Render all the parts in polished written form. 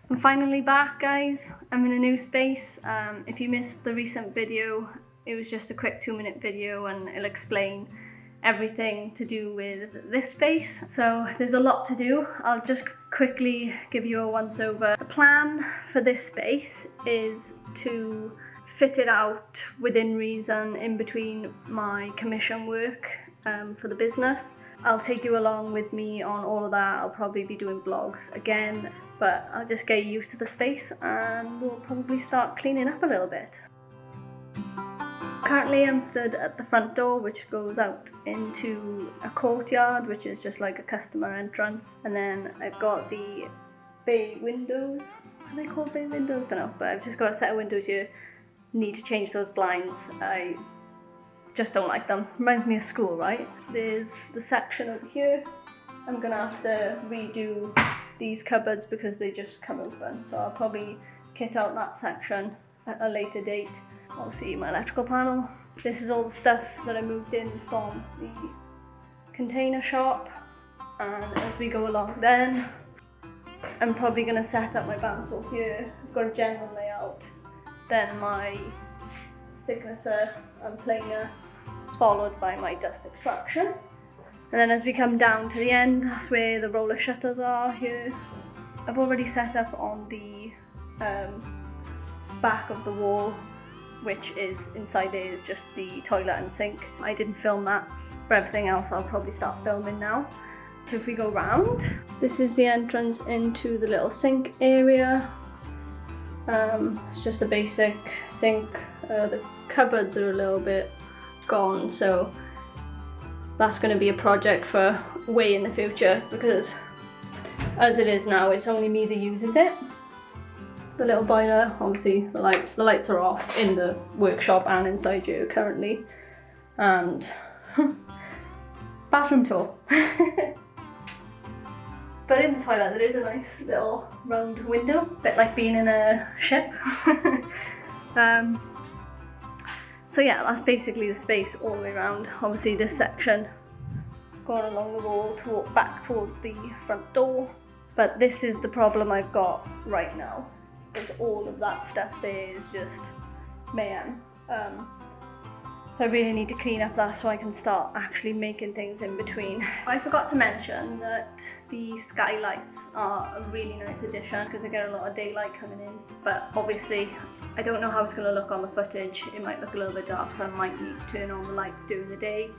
I'm finally back, guys. I'm in a new space. If you missed the recent video, it was just a quick 2-minute video and it'll explain everything to do with this space. So there's a lot to do. I'll just quickly give you a once over. The plan for this space is to fit it out within reason in between my commission work for the business. I'll take you along with me on all of that. I'll probably be doing vlogs again, but I'll just get used to the space and we'll probably start cleaning up a little bit. Currently I'm stood at the front door, which goes out into a courtyard, which is just like a customer entrance. And then I've got the bay windows. Are they called bay windows? Don't know, but I've just got a set of windows here. Need to change those blinds. I just don't like them. Reminds me of school, right? There's the section over here. I'm gonna have to redo these cupboards because they just come open. So I'll probably kit out that section at a later date. Obviously my electrical panel. This is all the stuff that I moved in from the container shop. And as we go along then, I'm probably gonna set up my bandsaw here. I've got a general layout. Then my thicknesser and planer, followed by my dust extraction. And then as we come down to the end, that's where the roller shutters are here. I've already set up on the back of the wall, which is inside there is just the toilet and sink. I didn't film that. For everything else, I'll probably start filming now. So if we go round, this is the entrance into the little sink area. It's just a basic sink. The cupboards are a little bit gone, so that's going to be a project for way in the future, because as it is now, it's only me that uses it. The little boiler, obviously the lights are off in the workshop and inside here currently. And bathroom tour. But in the toilet there is a nice little round window, a bit like being in a ship. So yeah, that's basically the space all the way around. Obviously this section going along the wall to walk back towards the front door. But this is the problem I've got right now, is all of that stuff there is just mayhem. So I really need to clean up that so I can start actually making things in between. I forgot to mention that the skylights are a really nice addition because I get a lot of daylight coming in. But obviously, I don't know how it's going to look on the footage. It might look a little bit dark, so I might need to turn on the lights during the day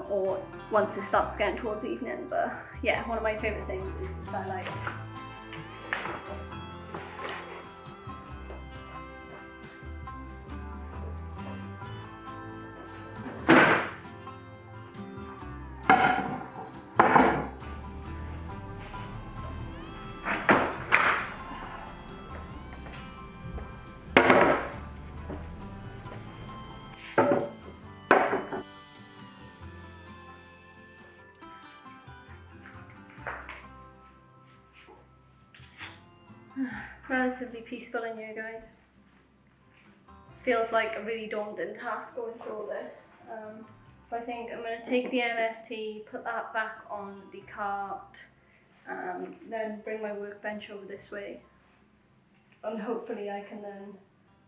or once it starts getting towards evening. But yeah, one of my favourite things is the skylight. Relatively peaceful in here, guys. Feels like a really daunting task going through all this. But I think I'm going to take the MFT, put that back on the cart, then bring my workbench over this way. And hopefully I can then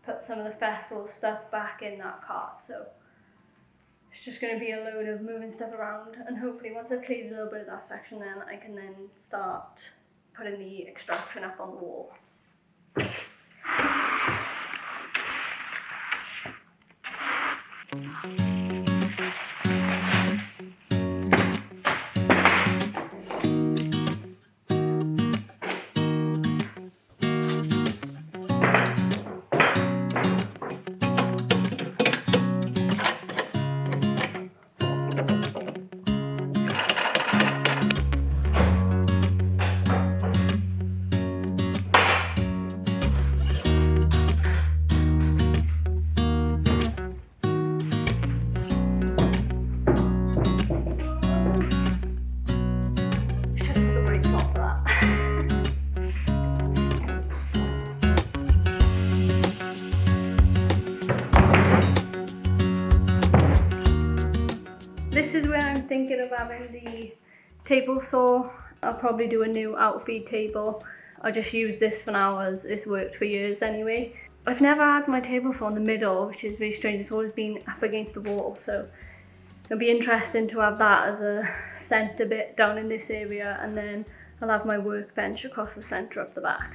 put some of the festival stuff back in that cart. So it's just going to be a load of moving stuff around, and hopefully once I've cleared a little bit of that section, then I can then start putting the extraction up on the wall. This is where I'm thinking of having the table saw. I'll probably do a new outfeed table. I just use this for now as it's worked for years anyway. I've never had my table saw in the middle, which is very strange. It's always been up against the wall, so it'll be interesting to have that as a centre bit down in this area, and then I'll have my workbench across the centre of the back.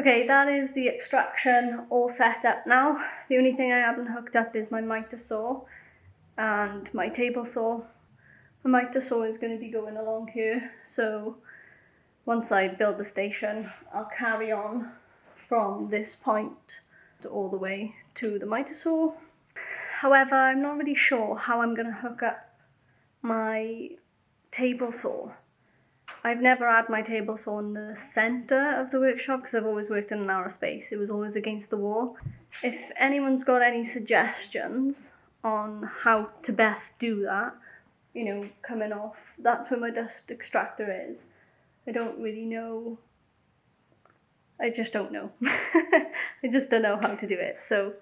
Okay, that is the extraction all set up now. The only thing I haven't hooked up is my miter saw and my table saw. My miter saw is going to be going along here, so once I build the station, I'll carry on from this point all the way to the miter saw. However, I'm not really sure how I'm going to hook up my table saw. I've never had my table saw in the centre of the workshop because I've always worked in a narrow space. It was always against the wall. If anyone's got any suggestions on how to best do that, you know, coming off, that's where my dust extractor is. I don't really know. I just don't know. I just don't know how to do it. So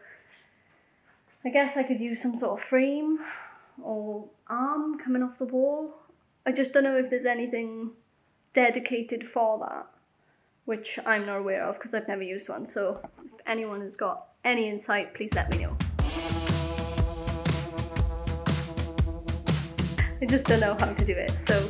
I guess I could use some sort of frame or arm coming off the wall. I just don't know if there's anything dedicated for that, which I'm not aware of because I've never used one. So if anyone has got any insight, please let me know. I just don't know how to do it. So